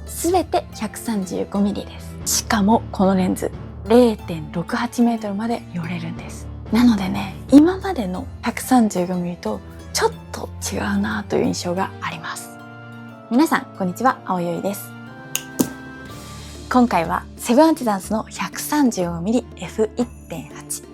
全て 135mm です。しかもこのレンズ 0.68 メートルまで寄れるんです。なのでね、今までの 135mm とちょっと違うなという印象があります。皆さんこんにちは、青ゆいです。今回はセブンアーティザンスの 135mmF1.8、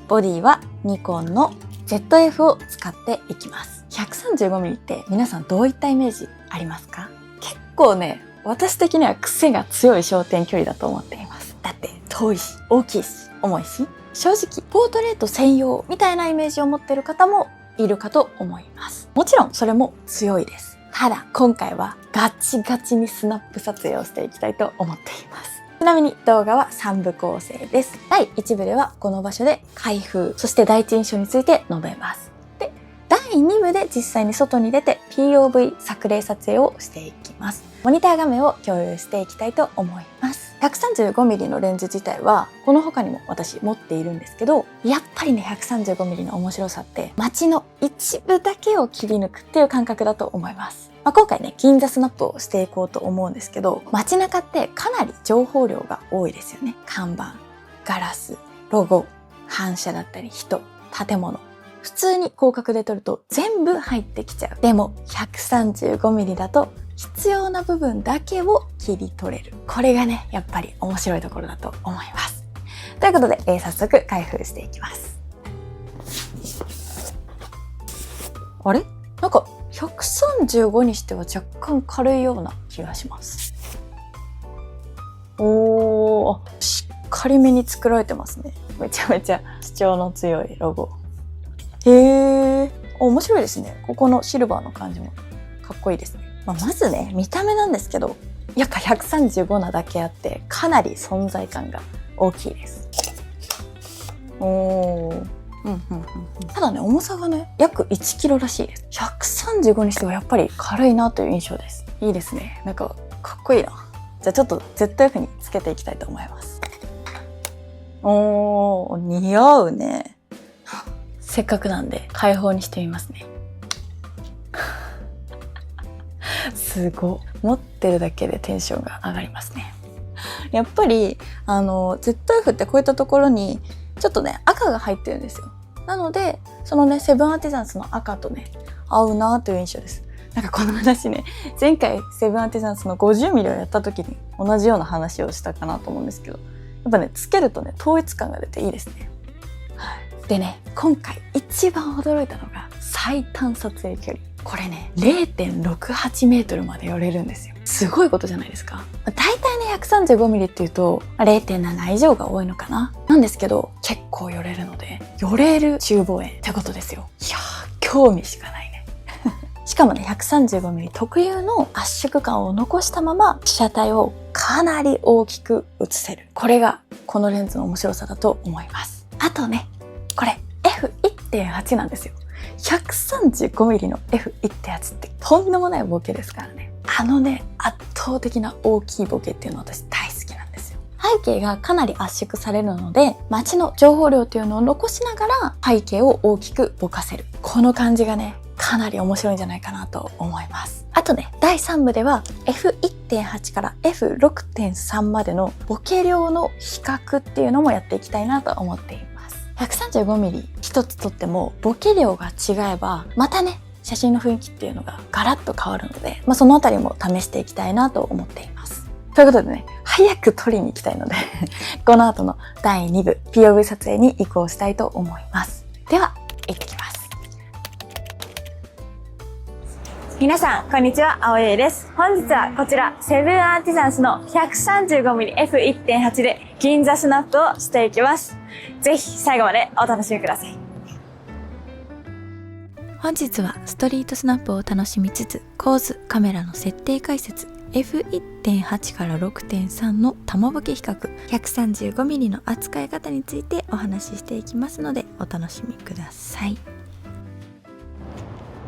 ボディはニコンの ZF を使っていきます。 135mm って皆さんどういったイメージありますか？結構ね、私的には癖が強い焦点距離だと思っています。だって遠いし、大きいし、重いし、正直ポートレート専用みたいなイメージを持っている方もいるかと思います。もちろんそれも強いです。ただ今回はガチガチにスナップ撮影をしていきたいと思っています。ちなみに動画は3部構成です。第1部ではこの場所で開封、そして第一印象について述べます。で、第2部で実際に外に出て POV 作例撮影をしていきます。モニター画面を共有していきたいと思います。135mm のレンズ自体はこの他にも私持っているんですけど、やっぱりね 135mm の面白さって街の一部だけを切り抜くっていう感覚だと思います。今回ね、銀座スナップをしていこうと思うんですけど、街中ってかなり情報量が多いですよね。看板、ガラス、ロゴ、反射だったり人、建物。普通に広角で撮ると全部入ってきちゃう。でも 135mm だと必要な部分だけを切り取れる。これがね、やっぱり面白いところだと思います。ということで、早速開封していきます。あれ？なんか135にしては若干軽いような気がします。おー、しっかりめに作られてますね。めちゃめちゃ主張の強いロゴ。へー、面白いですね。ここのシルバーの感じもかっこいいですね。まずね、見た目なんですけど、やっぱ135なだけあってかなり存在感が大きいです。おー、ただね、重さがね約 1kg らしいです。135にしてはやっぱり軽いなという印象です。いいですね。なんかかっこいいな。じゃあちょっと ZF につけていきたいと思います。おー、似合うね。せっかくなんで開放にしてみますね。すごい。持ってるだけでテンションが上がりますね。やっぱりZF ってこういったところにちょっとね赤が入ってるんですよ。なのでそのねセブンアーティザンスの赤とね合うなという印象です。なんかこの話ね、前回セブンアーティザンスの 50mm をやった時に同じような話をしたかなと思うんですけど、やっぱねつけるとね統一感が出ていいですね。でね、今回一番驚いたのが最短撮影距離。これね 0.68 メートルまで寄れるんですよ。すごいことじゃないですか。大体ね 135mm っていうと 0.7 以上が多いのかななんですけど、結構寄れるので寄れる中望遠ってことですよ。いやー、興味しかないね。しかもね 135mm 特有の圧縮感を残したまま被写体をかなり大きく写せる。これがこのレンズの面白さだと思います。あとね、これ F1.8 なんですよ。135mm の F1.8 ってとんでもないボケですからね。圧倒的な大きいボケっていうのは私大好きなんですよ。背景がかなり圧縮されるので、街の情報量っていうのを残しながら背景を大きくぼかせる。この感じがね、かなり面白いんじゃないかなと思います。あとね、第3部では F1.8 から F6.3 までのボケ量の比較っていうのもやっていきたいなと思っています。135mm 一つとってもボケ量が違えばまたね写真の雰囲気っていうのがガラッと変わるので、そのあたりも試していきたいなと思っています。ということでね、早く撮りに行きたいのでこの後の第2部 POV 撮影に移行したいと思います。では行ってきます。皆さんこんにちは、青江です。本日はこちらセブンアーティザンスの 135mmF1.8 で銀座スナップをしていきます。ぜひ最後までお楽しみください。本日はストリートスナップを楽しみつつ、構図、カメラの設定解説、F1.8 から 6.3 の玉ボケ比較、135mm の扱い方についてお話ししていきますのでお楽しみください。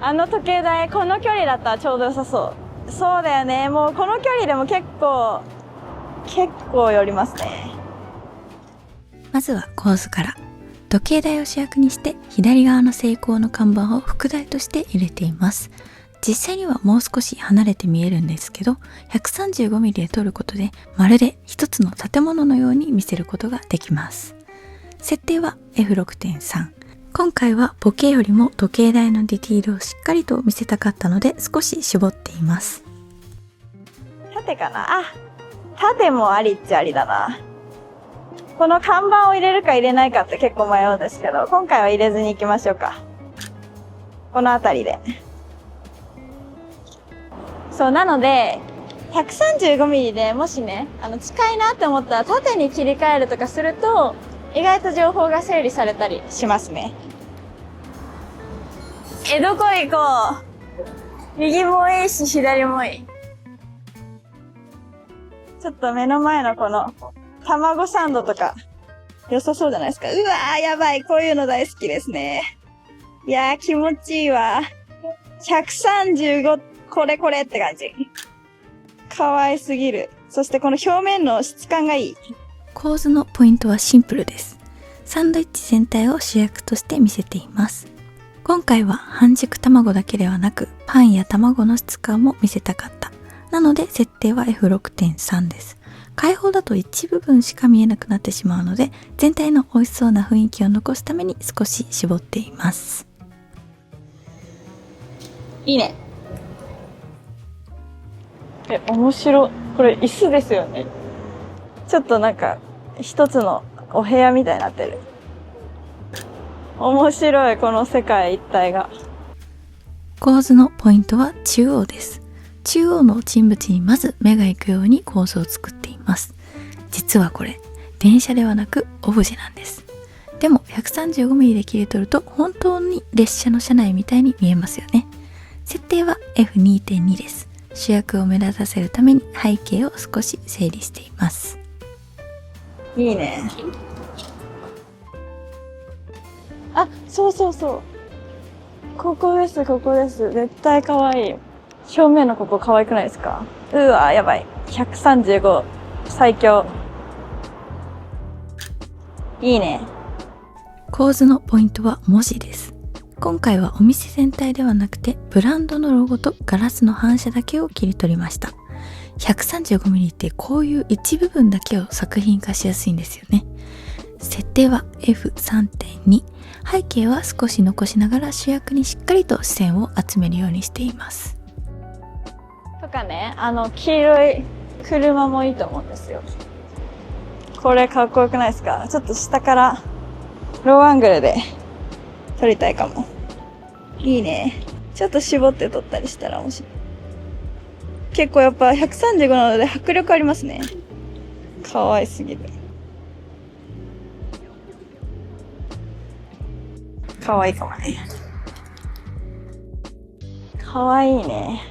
あの時計台、この距離だったらちょうど良さそう。そうだよね。もうこの距離でも結構寄りますね。まずは構図から。時計台を主役にして左側の成功の看板を副台として入れています。実際にはもう少し離れて見えるんですけど、135mm で撮ることでまるで一つの建物のように見せることができます。設定は F6.3。今回はボケよりも時計台のディティールをしっかりと見せたかったので少し絞っています。縦かなあ、縦もありっちゃありだな。この看板を入れるか入れないかって結構迷うんですけど、今回は入れずに行きましょうか。この辺りで。そう、なので、135mm でもしね、近いなって思ったら縦に切り替えるとかすると、意外と情報が整理されたりしますね。どこ行こう。右もいいし、左もいい。ちょっと目の前のこの、卵サンドとか、良さそうじゃないですか。うわー、やばい。こういうの大好きですね。いやー、気持ちいいわ。135、これって感じ。可愛すぎる。そしてこの表面の質感がいい。構図のポイントはシンプルです。サンドイッチ全体を主役として見せています。今回は半熟卵だけではなく、パンや卵の質感も見せたかった。なので設定は F6.3 です。開放だと一部分しか見えなくなってしまうので、全体の美味しそうな雰囲気を残すために少し絞っています。いいね。面白い。これ椅子ですよね。ちょっとなんか、一つのお部屋みたいになってる。面白い、この世界一体が。構図のポイントは中央です。中央の人物にまず目が行くように構図を作っています。実はこれ、電車ではなくオブジェなんです。でも 135mm で切り取ると本当に列車の車内みたいに見えますよね。設定は F2.2 です。主役を目立たせるために背景を少し整理しています。いいね。あ、そうそうそう。ここです。絶対可愛い。表面のここ可愛くないですか？うわ、やばい。135、最強。いいね。構図のポイントは文字です。今回はお店全体ではなくて、ブランドのロゴとガラスの反射だけを切り取りました。135mm ってこういう一部分だけを作品化しやすいんですよね。設定は F3.2。背景は少し残しながら主役にしっかりと視線を集めるようにしています。とかね、黄色い車もいいと思うんですよ。これかっこよくないですか？ちょっと下からローアングルで撮りたいかも。いいね。ちょっと絞って撮ったりしたら面白い。結構やっぱ135なので迫力ありますね。可愛すぎる。可愛いかもね。可愛いね。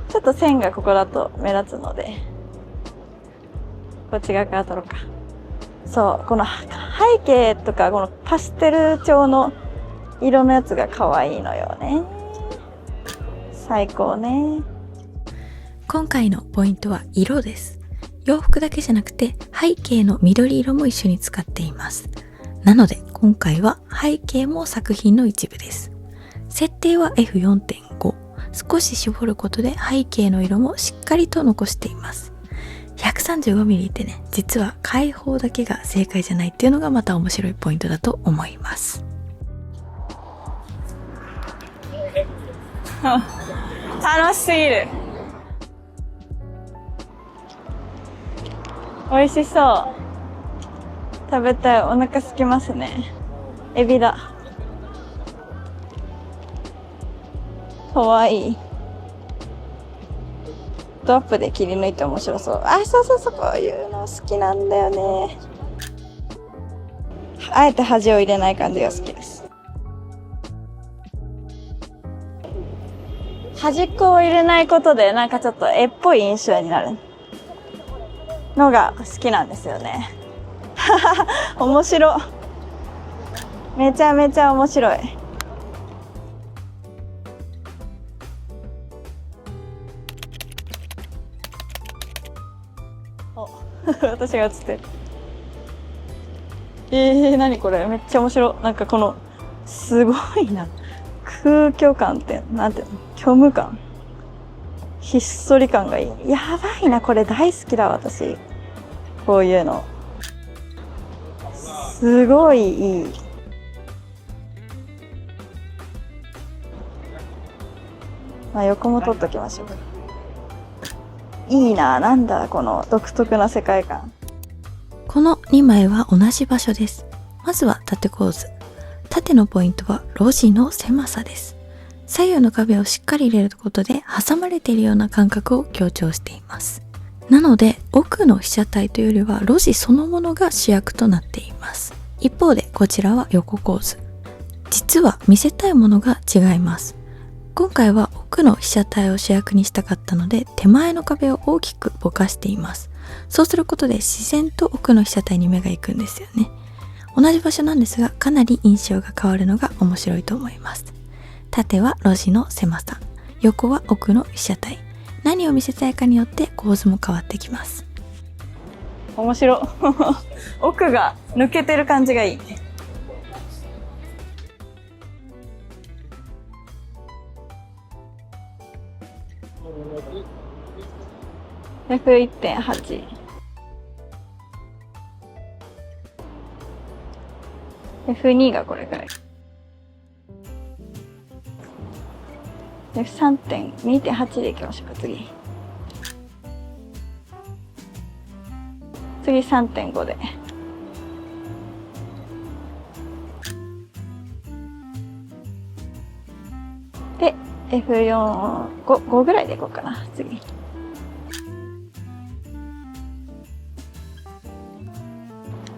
ちょっと線がここだと目立つので、こっち側から撮ろうか。そう、この背景とかこのパステル調の色のやつが可愛いのよね。最高ね。今回のポイントは色です。洋服だけじゃなくて背景の緑色も一緒に使っています。なので今回は背景も作品の一部です。設定は F4.5。少し絞ることで背景の色もしっかりと残しています。135mm ってね、実は開放だけが正解じゃないっていうのがまた面白いポイントだと思います。楽しすぎる。美味しそう。食べたい。お腹空きますね。エビだ。かわいい。ドアップで切り抜いて面白そう。あ、そう、こういうの好きなんだよね。あえて端を入れない感じが好きです。端っこを入れないことでなんかちょっと絵っぽい印象になるのが好きなんですよね。面白い。めちゃめちゃ面白い。私が映ってる。何これめっちゃ面白い。なんかこのすごいな、空虚感って、なんていうの、虚無感。ひっそり感がいい。やばいな、これ大好きだ、私。こういうの。すごいいい。まあ、横も撮っときましょう。いいな、なんだ、この独特な世界観。この2枚は同じ場所です。まずは縦構図。縦のポイントは路地の狭さです。左右の壁をしっかり入れることで挟まれているような感覚を強調しています。なので奥の被写体というよりは路地そのものが主役となっています。一方でこちらは横構図。実は見せたいものが違います。今回は奥の被写体を主役にしたかったので手前の壁を大きくぼかしています。そうすることで自然と奥の被写体に目が行くんですよね。同じ場所なんですがかなり印象が変わるのが面白いと思います。縦は路地の狭さ、横は奥の被写体。何を見せたいかによって構図も変わってきます。面白奥が抜けてる感じがいい。F1.8 F2 がこれくらい。2.8 でいきましょうか、次。次 3.5 で。で、F4、5ぐらいでいこうかな、次。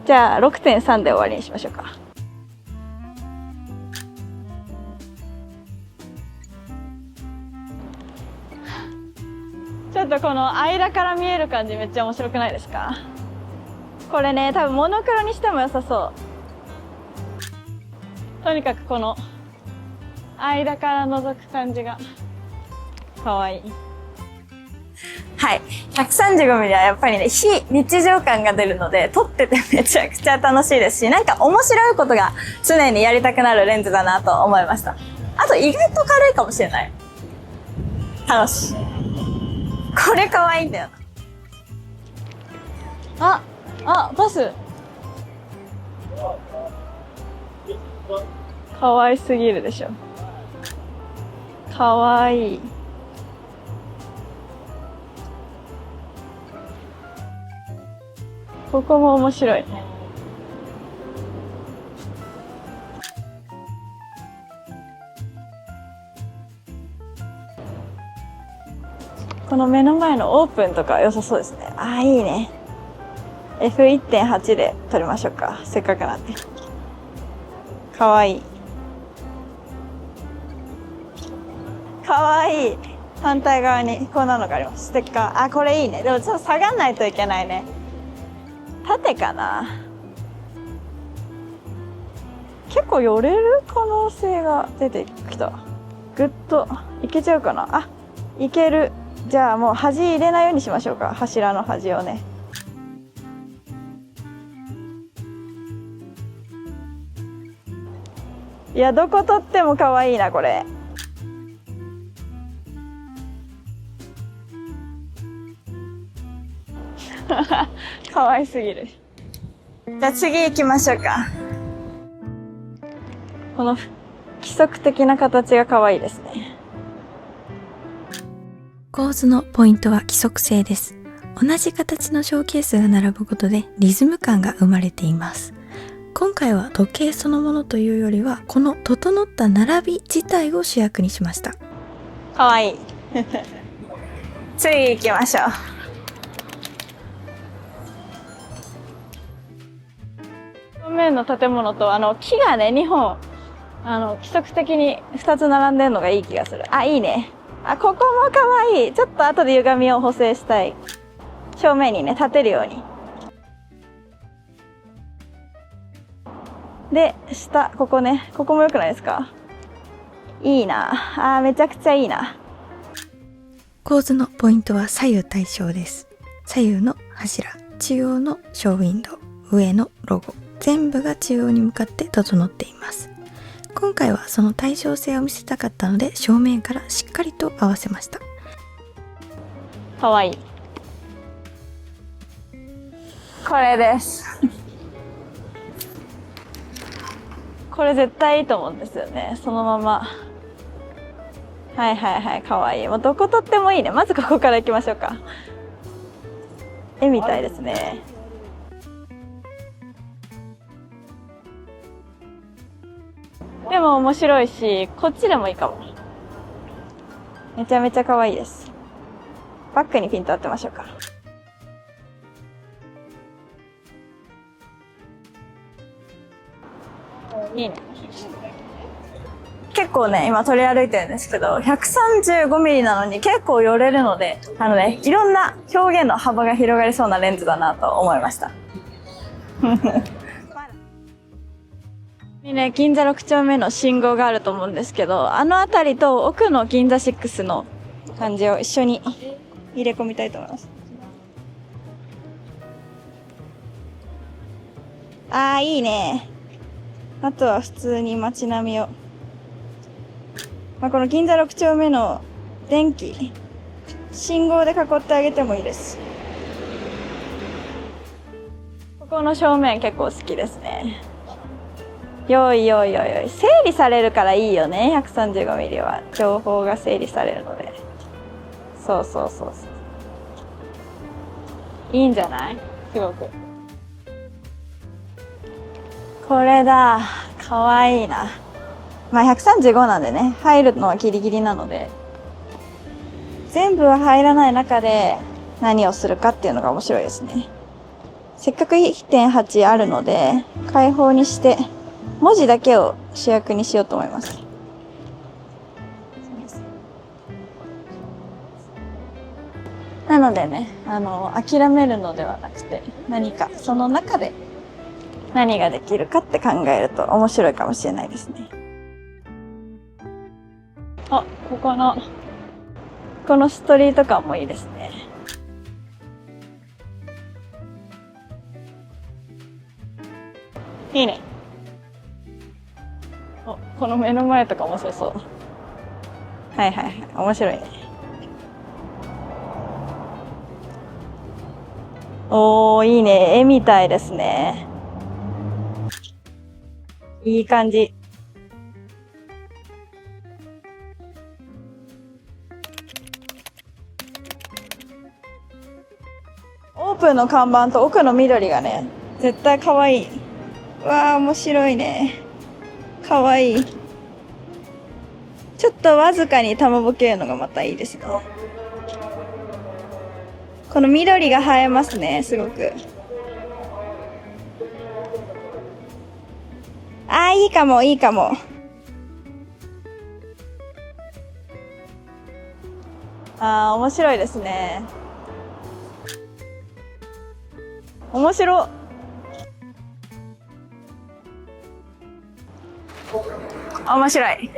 じゃあ、6.3 で終わりにしましょうか。ちょっとこの間から見える感じめっちゃ面白くないですか？これね、多分モノクロにしても良さそう。とにかくこの間から覗く感じが可愛い。はい。135mm はやっぱりね、非日常感が出るので、撮っててめちゃくちゃ楽しいですし、なんか面白いことが常にやりたくなるレンズだなと思いました。あと意外と軽いかもしれない。楽しい。これ可愛いんだよな。バス。可愛すぎるでしょ。可愛い。ここも面白いね。この目の前のオープンとか良さそうですね。ああ、いいね。F1.8 で撮りましょうか。せっかくなんで。かわいい。かわいい。反対側にこんなのがあります。ステッカー。あ、これいいね。でもちょっと下がんないといけないね。縦かな。結構寄れる可能性が出てきた。ぐっといけちゃうかな。あ、いける。じゃあもう端入れないようにしましょうか。柱の端をね。いや、どこ撮っても可愛いな、これ。可愛すぎる。じゃあ次行きましょうか。この規則的な形が可愛いですね。構図のポイントは規則性です。同じ形のショーケースが並ぶことでリズム感が生まれています。今回は時計そのものというよりはこの整った並び自体を主役にしました。かわいい。次行きましょう。正面の建物と木がね2本規則的に2つ並んでるのがいい気がする。あ、いいね。あ、ここもかわいい。ちょっと後で歪みを補正したい。正面にね立てるように。で、下、ここね。ここも良くないですか？いいな。めちゃくちゃいいな。構図のポイントは左右対称です。左右の柱、中央のショーウィンドウ、上のロゴ、全部が中央に向かって整っています。今回はその対称性を見せたかったので正面からしっかりと合わせました。かわいい。これですこれ絶対いいと思うんですよね。そのまま。はいはいはい、かわいい。もうどこ撮ってもいいね。まずここから行きましょうか。絵みたいですね。でも面白いし、こっちでもいいかも。めちゃめちゃ可愛いです。バッグにピント当てましょうか。いいね。結構ね、今取り歩いてるんですけど、135ミリなのに結構寄れるので、いろんな表現の幅が広がりそうなレンズだなと思いました。ね、銀座6丁目の信号があると思うんですけど、あの辺りと奥の銀座6の感じを一緒に入れ込みたいと思います。あー、いいね。あとは普通に街並みを。この銀座6丁目の電気、信号で囲ってあげてもいいです。ここの正面結構好きですね。よいよいよいよい。整理されるからいいよね、135ミリは。情報が整理されるので。そうそうそうそう。いいんじゃない？すごく。これだ。かわいいな。135なんでね、入るのはギリギリなので、全部は入らない中で何をするかっていうのが面白いですね。せっかく 1.8 あるので、開放にして、文字だけを主役にしようと思います。なのでね、諦めるのではなくて、何かその中で何ができるかって考えると面白いかもしれないですね。あ、このストリート感もいいですね。いいね。この目の前とか面白そう。はいはいはい。面白いね。おー、いいね。絵みたいですね。いい感じ。オープンの看板と奥の緑がね、絶対可愛い。わー、面白いね。可愛い。ちょっとわずかに玉ぼけるのがまたいいですね。この緑が映えますね、すごく。あー、いいかも、いいかも。あー、面白いですね。面白。面白い。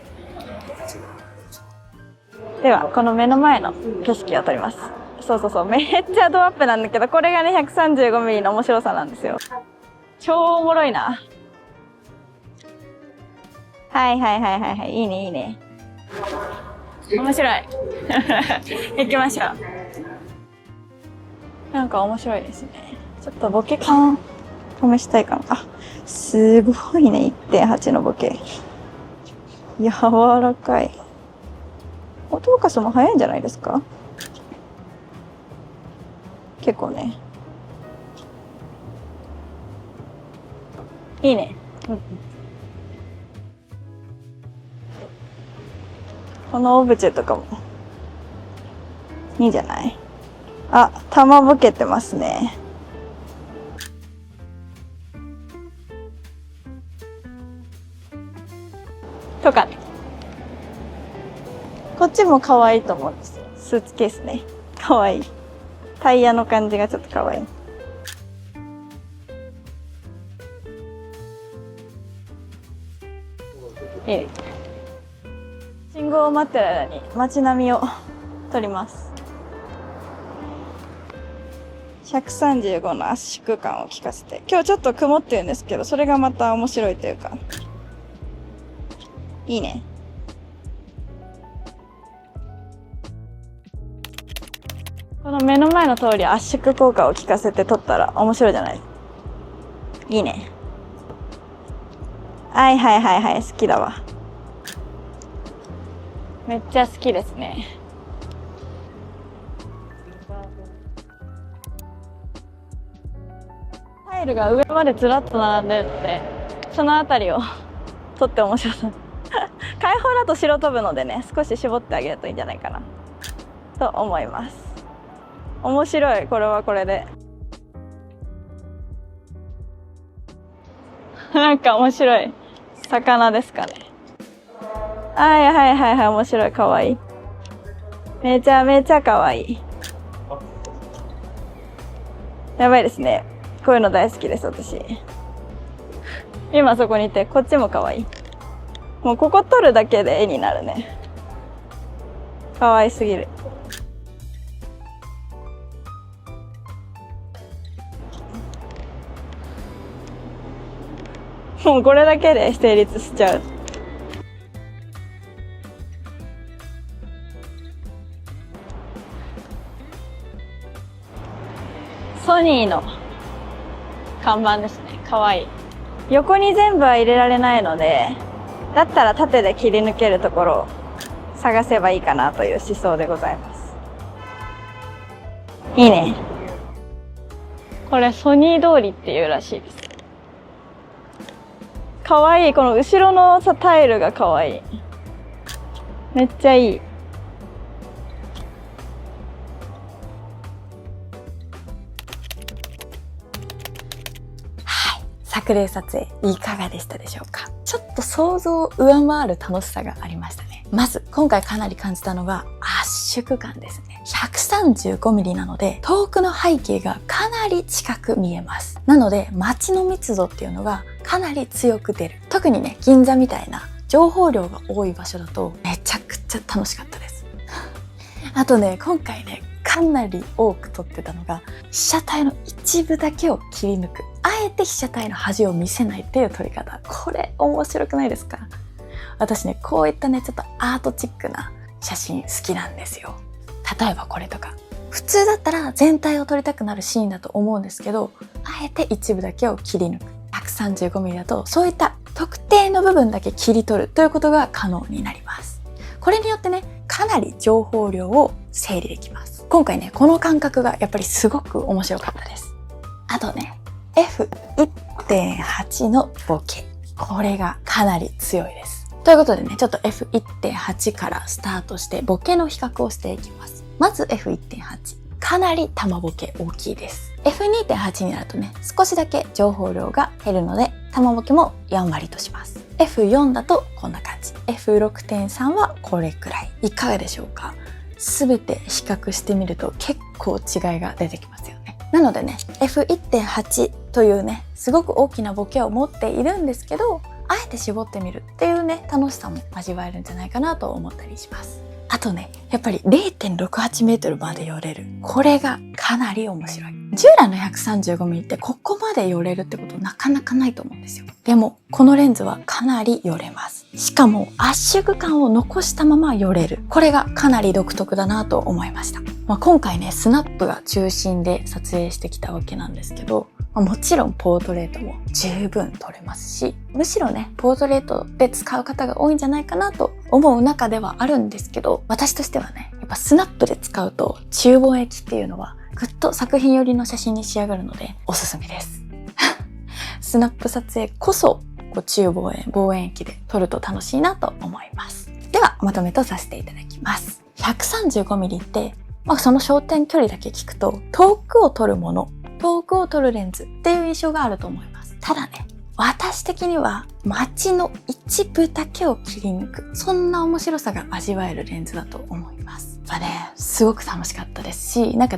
では、この目の前の景色を撮ります。そうそうそう。めっちゃドアップなんだけど、これがね、135ミリの面白さなんですよ。超おもろいな。はいはいはいはいはい。いいねいいね。面白い。行きましょう。なんか面白いですね。ちょっとボケ感試したいかな。あ、すごいね。1.8 のボケ。柔らかい。音動かすのも早いんじゃないですか？結構ね。いいね。うん、このオブジェとかもいいんじゃない？あ、玉ぼけてますね。とかね。こっちも可愛いと思うんですよ。スーツケースね。可愛い。タイヤの感じがちょっと可愛い。信号を待ってる間に街並みを撮ります。135の圧縮感を聞かせて。今日ちょっと曇ってるんですけど、それがまた面白いというか。いいね。この目の前の通り圧縮効果を効かせて撮ったら面白いじゃない。いいね。はいはいはいはい、好きだわ。めっちゃ好きですね。タイルが上までずらっと並んでるので、そのあたりを撮って面白そう。開放だと白飛ぶのでね、少し絞ってあげるといいんじゃないかなと思います。面白い、これはこれで。なんか面白い魚ですかね。はいはいはいはい、面白い、かわいい。めちゃめちゃかわいい。やばいですね。こういうの大好きです、私。今そこにいて、こっちもかわいい。もうここ撮るだけで絵になるね。かわいすぎる。もうこれだけで成立しちゃう。ソニーの看板ですね。かわいい。横に全部は入れられないので、だったら縦で切り抜けるところを探せばいいかなという思想でございます。いいね。これソニー通りっていうらしいです。かわいい。この後ろのさ、タイルがかわいい。めっちゃいい。作例撮影いかがでしたでしょうか。ちょっと想像を上回る楽しさがありましたね。まず今回かなり感じたのが圧縮感ですね。135mm なので遠くの背景がかなり近く見えます。なので街の密度っていうのがかなり強く出る。特にね、銀座みたいな情報量が多い場所だとめちゃくちゃ楽しかったです。あとね、今回ね、かなり多く撮ってたのが被写体の一部だけを切り抜く。あえて被写体の端を見せないっていう撮り方。これ面白くないですか？私ね、こういったね、ちょっとアートチックな写真好きなんですよ。例えばこれとか。普通だったら全体を撮りたくなるシーンだと思うんですけど、あえて一部だけを切り抜く。135mm だとそういった特定の部分だけ切り取るということが可能になります。これによってね、かなり情報量を整理できます。今回ね、この感覚がやっぱりすごく面白かったです。あとね、F1.8 のボケ。これがかなり強いです。ということでね、ちょっと F1.8 からスタートしてボケの比較をしていきます。まず F1.8。かなり玉ボケ大きいです。F2.8 になるとね、少しだけ情報量が減るので、玉ボケもやんわりとします。F4 だとこんな感じ。F6.3 はこれくらい。いかがでしょうか？すべて比較してみると結構違いが出てきますよね。なのでね、F1.8 というね、すごく大きなボケを持っているんですけど、あえて絞ってみるっていうね、楽しさも味わえるんじゃないかなと思ったりします。あとね、やっぱり 0.68 メートルまで寄れる。これがかなり面白い。従来の 135mm ってここまで寄れるってことなかなかないと思うんですよ。でも、このレンズはかなり寄れます。しかも圧縮感を残したまま寄れる。これがかなり独特だなと思いました。今回ね、スナップが中心で撮影してきたわけなんですけど、もちろんポートレートも十分撮れますし、むしろね、ポートレートで使う方が多いんじゃないかなと思う中ではあるんですけど、私としてはね、やっぱスナップで使うと中望遠鏡っていうのはぐっと作品寄りの写真に仕上がるのでおすすめです。スナップ撮影こそ中望遠鏡で撮ると楽しいなと思います。ではまとめとさせていただきます。135mm って、その焦点距離だけ聞くと遠くを撮るもの、遠くを撮るレンズっていう印象があると思います。ただね、私的には街の一部だけを切り抜く、そんな面白さが味わえるレンズだと思います。すごく楽しかったですし、やっ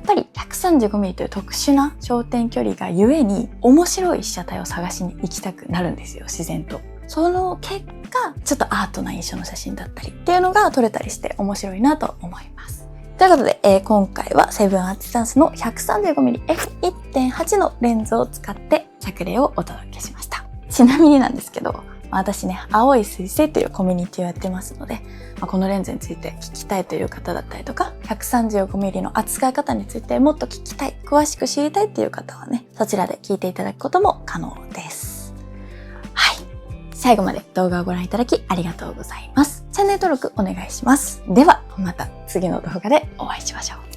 ぱり 135mm という特殊な焦点距離がゆえに面白い被写体を探しに行きたくなるんですよ、自然と。その結果、ちょっとアートな印象の写真だったりっていうのが撮れたりして面白いなと思います。ということで、今回はセブンアーチスタンスの 135mm F1.8 のレンズを使って作例をお届けしました。ちなみになんですけど、私ね、青い彗星というコミュニティをやってますので、このレンズについて聞きたいという方だったりとか、135mm の扱い方についてもっと聞きたい、詳しく知りたいっていう方はね、そちらで聞いていただくことも可能です。はい。最後まで動画をご覧いただきありがとうございます。チャンネル登録お願いします。では、また次の動画でお会いしましょう。